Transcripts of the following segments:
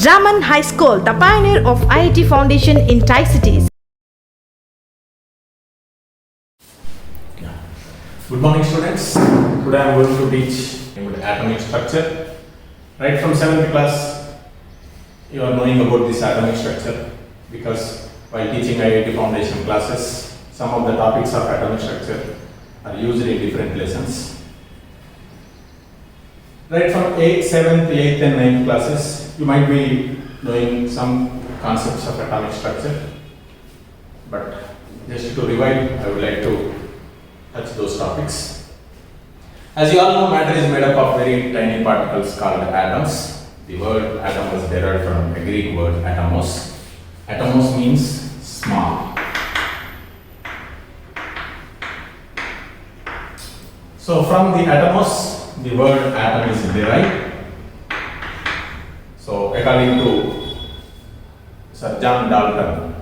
Raman High School, the pioneer of IIT Foundation in Tri-Cities. Good morning, students. Today I am going to teach about atomic structure. Right from 7th class, you are knowing about this atomic structure because while teaching IIT Foundation classes, some of the topics of atomic structure are used in different lessons. Right from 8th, 7th, 8th and 9th classes, you might be knowing some concepts of atomic structure. But just to revive, I would like to touch those topics. As you all know, matter is made up of very tiny particles called atoms. The word atom was derived from the Greek word atomos. Atomos means small. So from the atomos, the word atom is derived. So according to Sir John Dalton,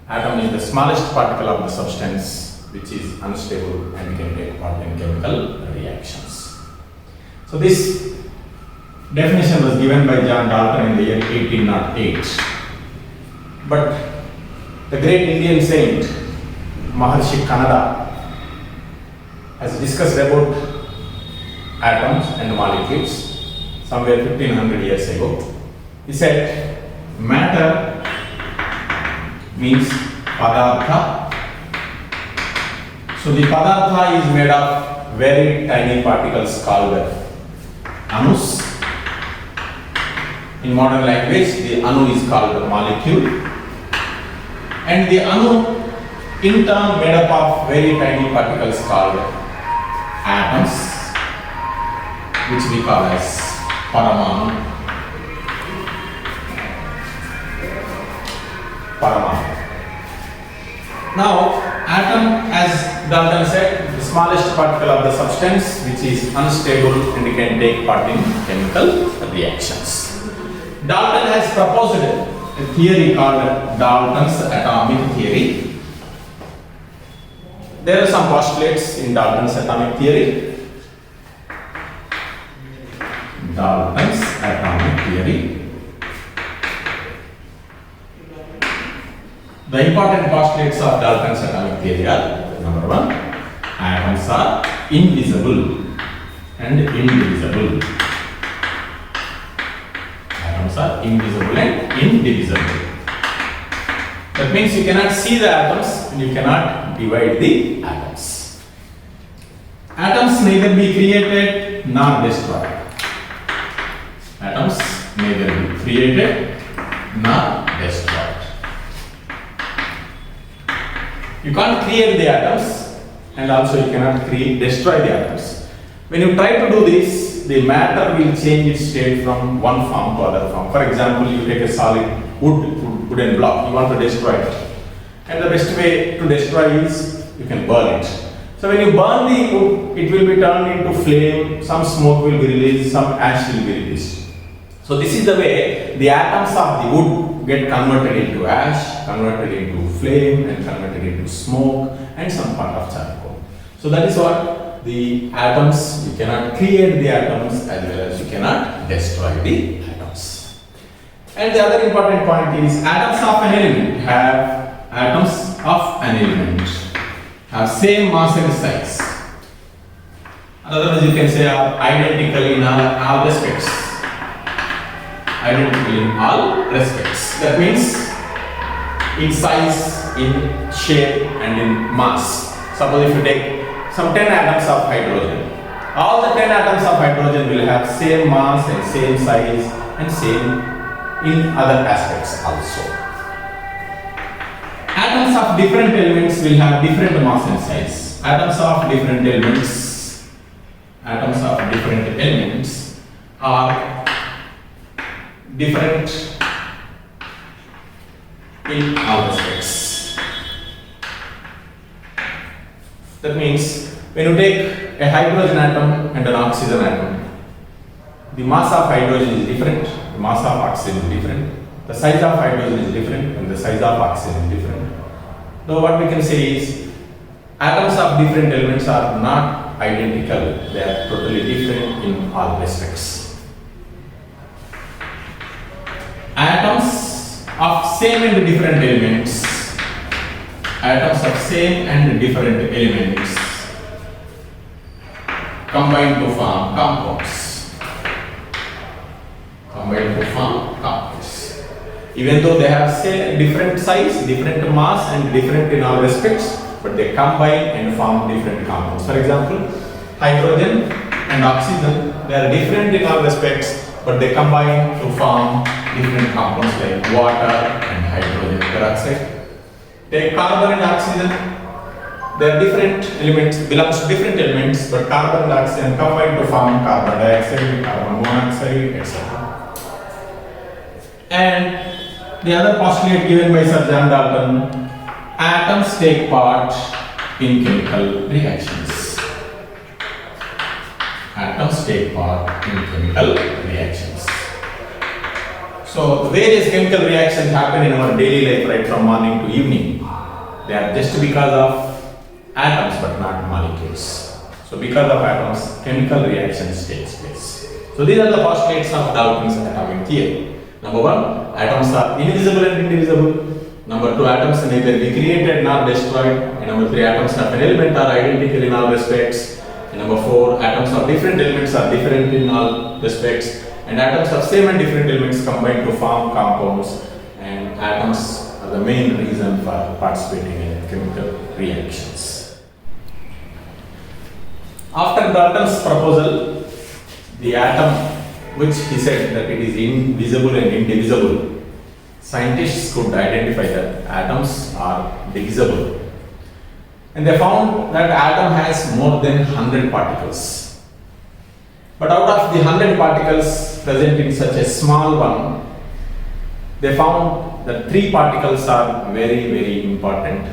atom is the smallest particle of the substance which is unstable and can take part in chemical reactions. So this definition was given by John Dalton in the year 1808. But the great Indian saint Maharshi Kannada has discussed about atoms and molecules somewhere 1500 years ago. He said matter means padartha. So the padartha is made of very tiny particles called anus. In modern language, the anu is called a molecule. And the anu in turn made up of very tiny particles called atoms, which we call as Paramanu. Now, atom, as Dalton said, the smallest particle of the substance which is unstable and can take part in chemical reactions. Dalton has proposed a theory called Dalton's atomic theory. There are some postulates in Dalton's atomic theory. Dalton's atomic theory. The important postulates of Dalton's atomic theory are: number one, atoms are invisible and indivisible. Atoms are invisible and indivisible. That means you cannot see the atoms and you cannot divide the atoms. Atoms neither be created nor destroyed. Atoms neither be created nor destroyed. You can't create the atoms and also you cannot destroy the atoms. When you try to do this, the matter will change its state from one form to other form. For example, you take a solid wooden block, you want to destroy it. And the best way to destroy is you can burn it. So when you burn the wood, it will be turned into flame, some smoke will be released, some ash will be released. So this is the way the atoms of the wood get converted into ash, converted into flame and converted into smoke and some part of charcoal. So that is what the atoms, you cannot create the atoms as well as you cannot destroy the atoms. And the other important point is atoms of an element have same mass and size. In other words, you can say are identical in all respects. Identical in all respects. That means in size, in shape and in mass. Suppose if you take some 10 atoms of hydrogen, all the 10 atoms of hydrogen will have same mass and same size and same in other aspects also. Atoms of different elements will have different mass and size. Atoms of different elements are different in all respects. That means when you take a hydrogen atom and an oxygen atom, the mass of hydrogen is different, the mass of oxygen is different, the size of hydrogen is different, and the size of oxygen is different. So what we can say is atoms of different elements are not identical, they are totally different in all respects. Atoms of same and different elements, atoms of same and different elements combine to form compounds. Combine to form compounds. Even though they have say different size, different mass and different in all respects, but they combine and form different compounds. For example, hydrogen and oxygen, they are different in all respects, but they combine to form different compounds like water and hydrogen peroxide. Take carbon and oxygen, they are different elements, belongs to different elements, but carbon and oxygen combine to form carbon dioxide, carbon monoxide, etc. And the other postulate given by Sir John Dalton, atoms take part in chemical reactions. Atoms take part in chemical reactions. So the various chemical reactions happen in our daily life right from morning to evening. They are just because of atoms but not molecules. So because of atoms, chemical reactions takes place. So these are the postulates of Dalton's atomic theory. Number one, atoms are indivisible and indivisible. Number two, atoms can neither be created nor destroyed. And number three, atoms of an element are identical in all respects. And number four, atoms of different elements are different in all respects. And atoms of same and different elements combine to form compounds. And atoms are the main reason for participating in chemical reactions. After Dalton's proposal, the atom, which he said that it is invisible and indivisible, scientists could identify that atoms are divisible. And they found that atom has more than 100 particles. But out of the 100 particles present in such a small one, they found that 3 particles are very, very important,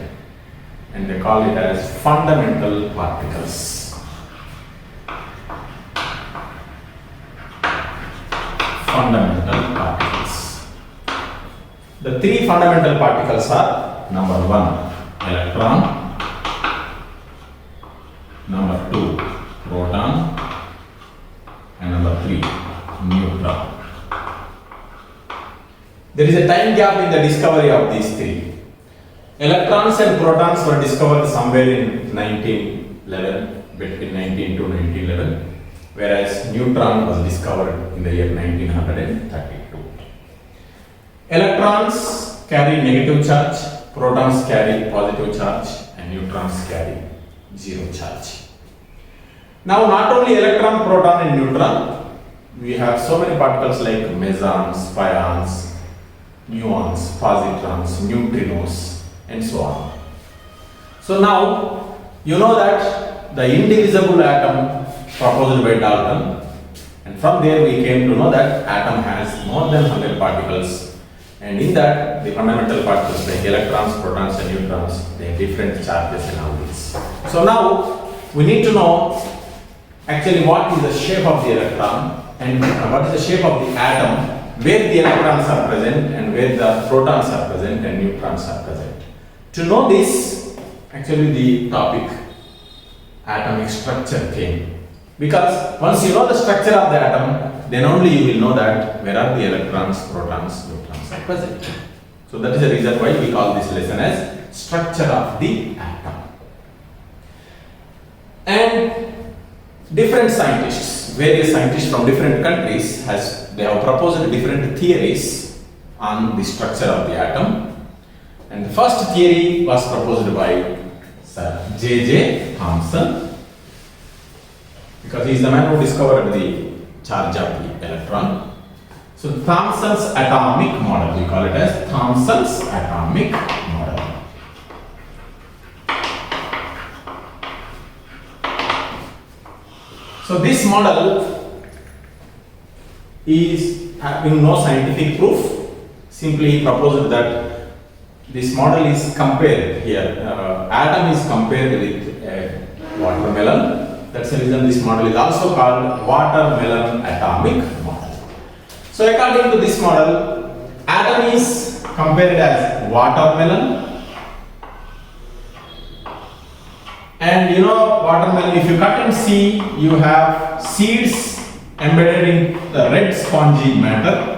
and they call it as fundamental particles. Fundamental particles. The 3 fundamental particles are: number 1, electron; number 2, proton; and number 3, neutron. There is a time gap in the discovery of these 3. Electrons and protons were discovered somewhere in 1911, between 19 to 1911, whereas neutron was discovered in the year 1932. Electrons carry negative charge, protons carry positive charge, and neutrons carry zero charge. Now, not only electron, proton, and neutron, we have so many particles like mesons, pions, muons, positrons, neutrinos, and so on. So now, you know that the indivisible atom proposed by Dalton, and from there we came to know that atom has more than 100 particles, and in that the fundamental particles like electrons, protons, and neutrons, they have different charges and all this. So now we need to know actually what is the shape of the electron and what is the shape of the atom, where the electrons are present and where the protons are present and neutrons are present. To know this, actually the topic atomic structure came. Because once you know the structure of the atom, then only you will know that where are the electrons, protons, neutrons are present. So that is the reason why we call this lesson as structure of the atom. And different scientists, various scientists from different countries they have proposed different theories on the structure of the atom. And the first theory was proposed by Sir J.J. Thomson, because he is the man who discovered the charge of the electron. So Thomson's atomic model, we call it as Thomson's atomic model. So this model is having no scientific proof. Simply he proposed that this model is compared here. Atom is compared with a watermelon. That's the reason this model is also called watermelon atomic model. So according to this model, atom is compared as watermelon. And you know watermelon, if you cut and see, you have seeds embedded in the red spongy matter.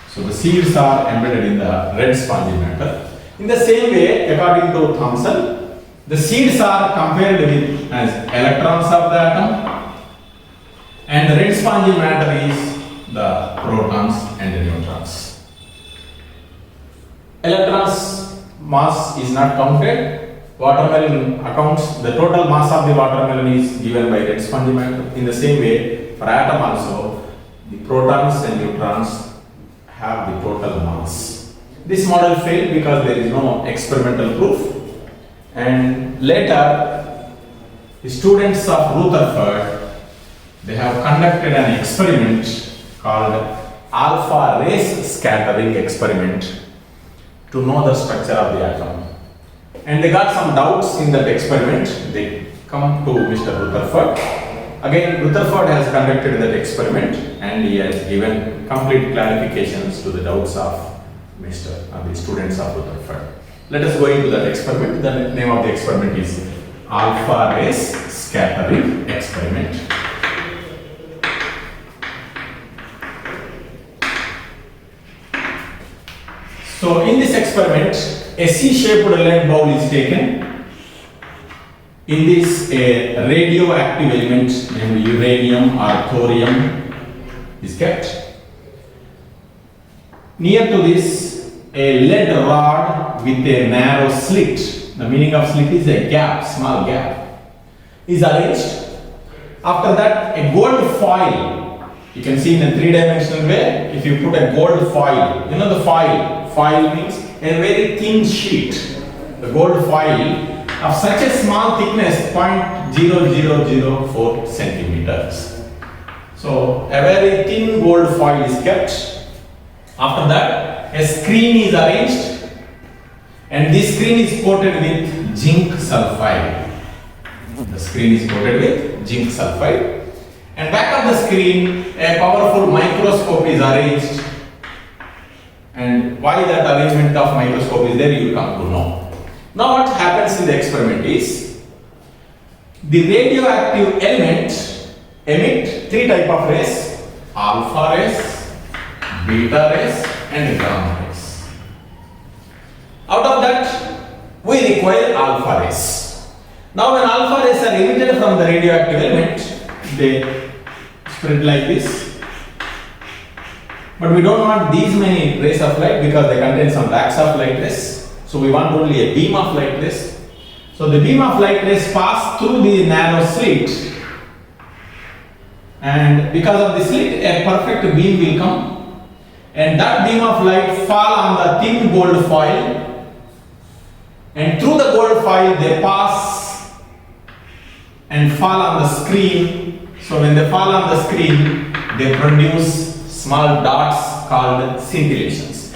So the seeds are embedded in the red spongy matter. In the same way, according to Thomson, the seeds are compared with as electrons of the atom, and the red spongy matter is the protons and the neutrons. Electrons mass is not counted. Watermelon accounts the total mass of the watermelon is given by red spongy matter. In the same way, for atom also, the protons and neutrons have the total mass. This model failed because there is no experimental proof. And later, the students of Rutherford, they have conducted an experiment called alpha rays scattering experiment to know the structure of the atom. And they got some doubts in that experiment. They come to Mr. Rutherford. Again, Rutherford has conducted that experiment and he has given complete clarifications to the doubts of the students of Rutherford. Let us go into that experiment. The name of the experiment is alpha rays scattering experiment. So in this experiment, a C-shaped lead bowl is taken. In this, a radioactive element named uranium or thorium is kept. Near to this, a lead rod with a narrow slit. The meaning of slit is a gap, small gap, is arranged. After that, a gold foil. You can see in a three-dimensional way, if you put a gold foil, you know the foil. Foil means a very thin sheet. The gold foil of such a small thickness, 0.0004 centimeters. So a very thin gold foil is kept. After that, a screen is arranged and this screen is coated with zinc sulfide. The screen is coated with zinc sulfide. And back of the screen, a powerful microscope is arranged. And why that arrangement of microscope is there, you will come to know. Now what happens in the experiment is, the radioactive element emit three type of rays: alpha rays, beta rays and gamma rays. Out of that, we require alpha rays. Now when alpha rays are emitted from the radioactive element, they spread like this. But we don't want these many rays of light because they contain some lakhs of light rays. So we want only a beam of light rays. So the beam of light rays pass through the narrow slit, and because of the slit, a perfect beam will come, and that beam of light fall on the thin gold foil, and through the gold foil they pass and fall on the screen. So when they fall on the screen, they produce small dots called scintillations.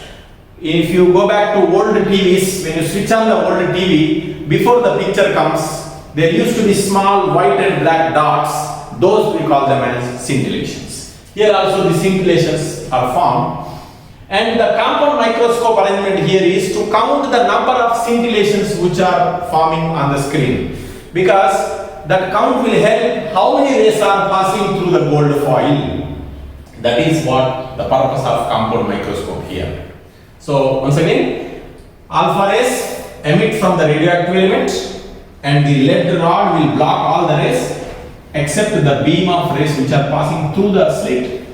If you go back to old TVs, when you switch on the old TV, before the picture comes, there used to be small white and black dots. Those we call them as scintillations. Here also the scintillations are formed. And the compound microscope arrangement here is to count the number of scintillations which are forming on the screen. Because that count will help how many rays are passing through the gold foil. That is what the purpose of compound microscope here. So once again, alpha rays emit from the radioactive element and the lead rod will block all the rays except the beam of rays which are passing through the slit,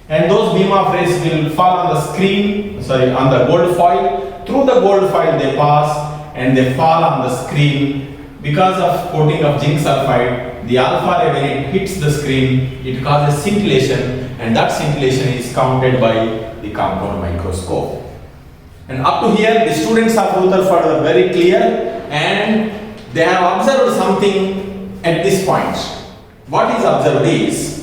and those beam of rays will fall on the screen, on the gold foil. Through the gold foil they pass and they fall on the screen. Because of coating of zinc sulfide, the alpha ray when it hits the screen, it causes scintillation, and that scintillation is counted by the compound microscope. And up to here, the students of Rutherford are very clear, and they have observed something at this point. What is observed is,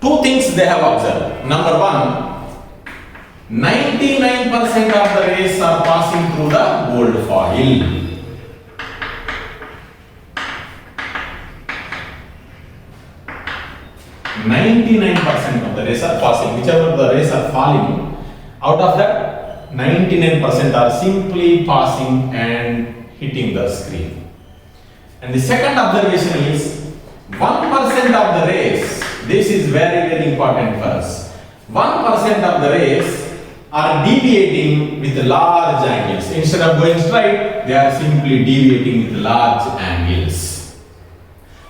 two things they have observed. Number one, 99% of the rays are passing through the gold foil. ,99% of the rays are passing. Whichever the rays are falling, out of that, 99% are simply passing and hitting the screen. And the second observation is 1% of the rays. This is very, very important for us. 1% of the rays are deviating with large angles. Instead of going straight, they are simply deviating with large angles.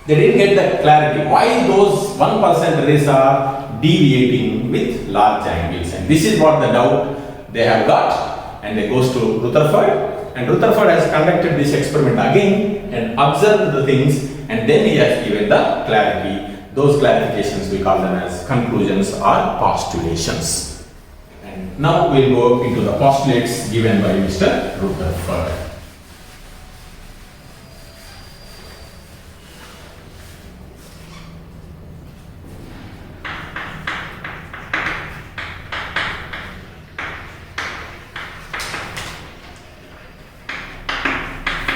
They didn't get the clarity why those 1% rays are deviating with large angles, and this is what the doubt they have got, and they goes to Rutherford, and Rutherford has conducted this experiment again and observed the things, and then he has given the clarity. Those clarifications we call them as conclusions or postulations. And now we'll go into the postulates given by Mr. Rutherford.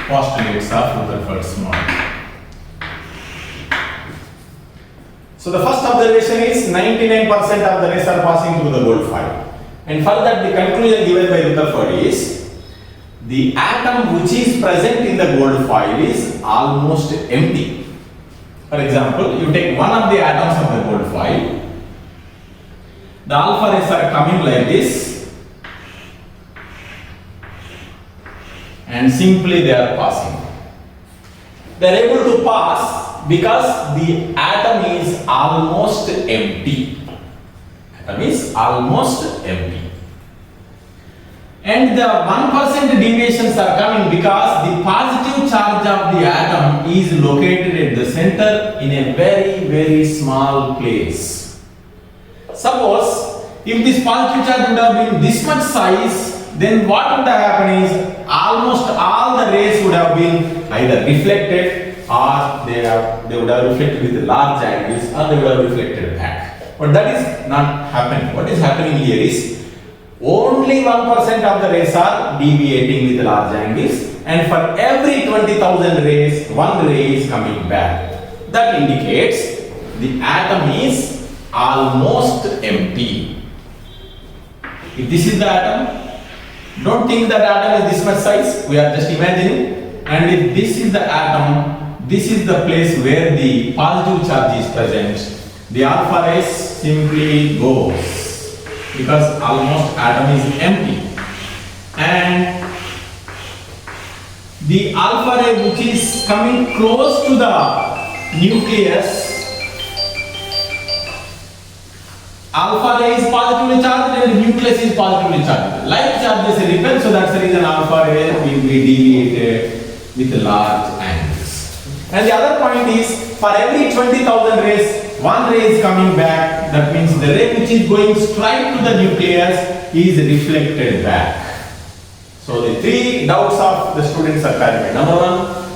Postulates of Rutherford's model. So the first observation is 99% of the rays are passing through the gold foil. And for that, the conclusion given by Rutherford is the atom which is present in the gold foil is almost empty. For example, you take one of the atoms of the gold foil, the alpha rays are coming like this, and simply they are passing. They are able to pass because the atom is almost empty. Atom is almost empty. And the 1% deviations are coming because the positive charge of the atom is located at the center in a very, very small place. Suppose if this positive charge would have been this much size, then what would have happened is almost all the rays would have been either reflected or they would have reflected with large angles, or they would have reflected back. But that is not happening. What is happening here is only 1% of the rays are deviating with large angles, and for every 20,000 rays, one ray is coming back. That indicates the atom is almost empty. If this is the atom, don't think that atom is this much size, we are just imagining. And if this is the atom, this is the place where the positive charge is present. The alpha rays simply goes because almost atom is empty. And the alpha ray which is coming close to the nucleus, alpha ray is positively charged and the nucleus is positively charged. Like charges repel, so that's the reason alpha ray will be deviated with large angles. And the other point is, for every 20,000 rays, one ray is coming back. That means the ray which is going straight to the nucleus is reflected back. So the three doubts of the students are clarified. Number one,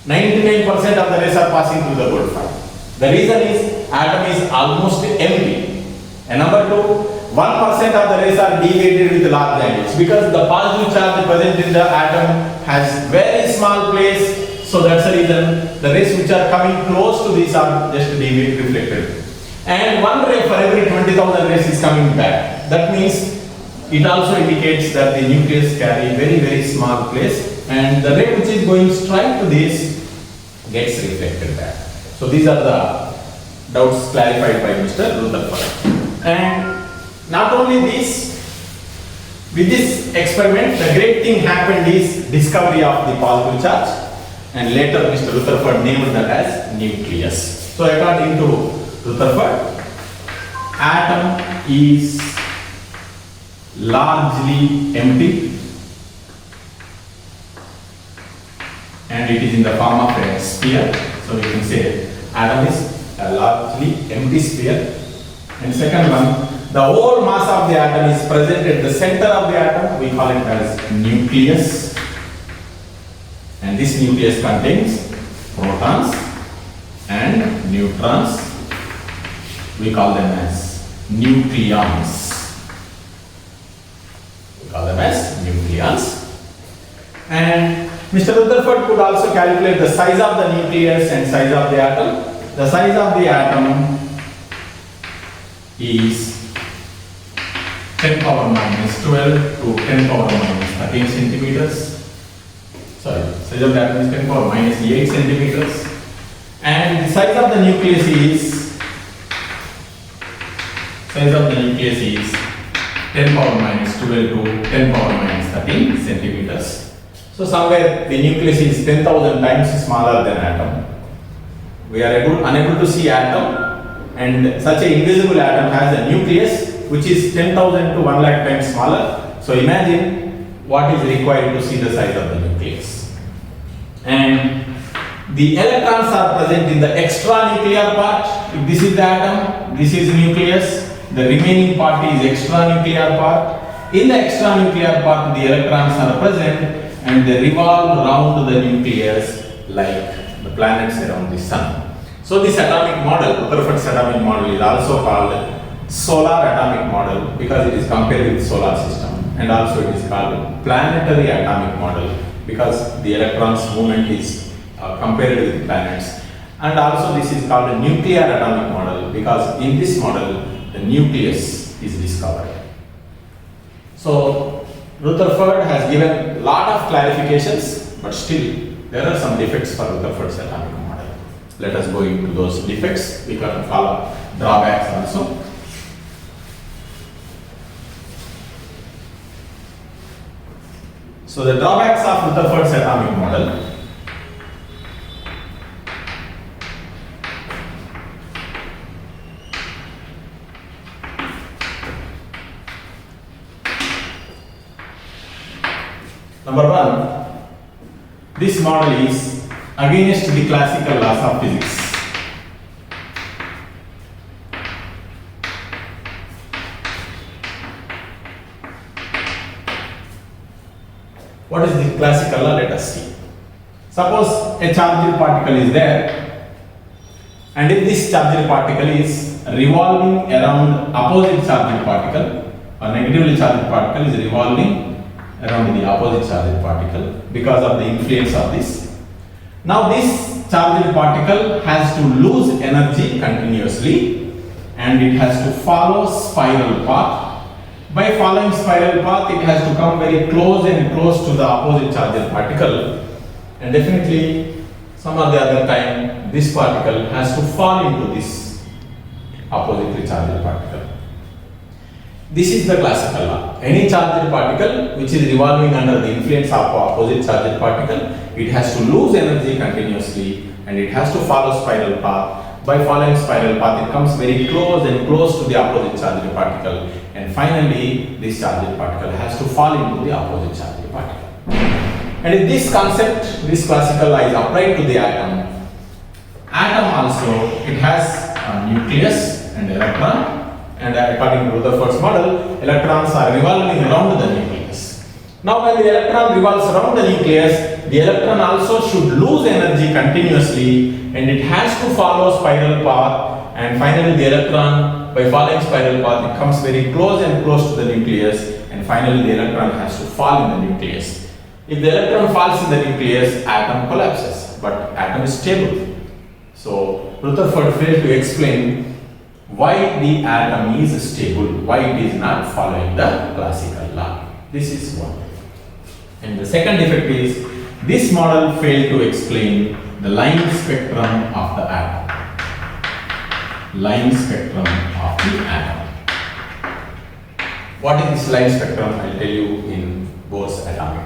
99% of the rays are passing through the gold foil. The reason is atom is almost empty. And number two, 1% of the rays are deviated with large angles because the positive charge present in the atom has very small place. So that's the reason the rays which are coming close to this are just deviated, reflected. And one ray for every 20,000 rays is coming back. That means it also indicates that the nucleus carry very, very small place, and the ray which is going straight to this gets reflected back. So these are the doubts clarified by Mr. Rutherford. And not only this, with this experiment, the great thing happened is discovery of the positive charge. And later Mr. Rutherford named that as nucleus. So according to Rutherford, atom is largely empty and it is in the form of a sphere. So we can say atom is a largely empty sphere. And second one, the whole mass of the atom is present at the center of the atom. We call it as nucleus. And this nucleus contains protons and neutrons. We call them as nucleons. We call them as nucleons. And Mr. Rutherford could also calculate the size of the nucleus and size of the atom. The size of the atom is 10 power minus 12 to 10 power minus 13 centimeters. Sorry, size of the atom is 10 power minus 8 centimeters. And the size of the nucleus is Size of the nucleus is 10 power minus 12 to 10 power minus 13 centimeters. So somewhere the nucleus is 10,000 times smaller than atom. We are unable to see atom, and such an invisible atom has a nucleus which is 10,000 to 1 lakh times smaller. So imagine what is required to see the size of the nucleus. And the electrons are present in the extranuclear part. If this is the atom, this is nucleus. The remaining part is extranuclear part. In the extranuclear part, the electrons are present and they revolve around the nucleus like the planets around the sun. So this atomic model, Rutherford's atomic model, is also called solar atomic model because it is compared with solar system, and also it is called planetary atomic model because the electrons movement is compared with the planets, and also this is called a nuclear atomic model because in this model the nucleus is discovered. So Rutherford has given a lot of clarifications, but still there are some defects for Rutherford's atomic model. Let us go into those defects. We can follow drawbacks also. So the drawbacks of Rutherford's atomic model. Number one, this model is against the classical laws of physics. What is the classical law? Let us see. Suppose a charged particle is there, and if this charged particle is revolving around opposite charged particle, or negatively charged particle is revolving around the opposite charged particle because of the influence of this. Now this charged particle has to lose energy continuously and it has to follow spiral path. By following spiral path, it has to come very close and close to the opposite charged particle, and definitely some or the other time this particle has to fall into this oppositely charged particle. This is the classical law. Any charged particle which is revolving under the influence of opposite charged particle, it has to lose energy continuously and it has to follow spiral path. By following spiral path, it comes very close and close to the opposite charged particle, and finally this charged particle has to fall into the opposite charged particle. And if this concept, this classical law is applied to the atom, atom also, it has a nucleus and electron. And according to Rutherford's model, electrons are revolving around the nucleus. Now when the electron revolves around the nucleus, the electron also should lose energy continuously and it has to follow spiral path, and finally the electron, by following spiral path, it comes very close and close to the nucleus, and finally the electron has to fall in the nucleus. If the electron falls in the nucleus, atom collapses, but atom is stable. So Rutherford failed to explain why the atom is stable, why it is not following the classical law. This is one. And the second defect is this model failed to explain the line spectrum of the atom. Line spectrum of the atom. What is this line spectrum? I'll tell you in Bohr's atomic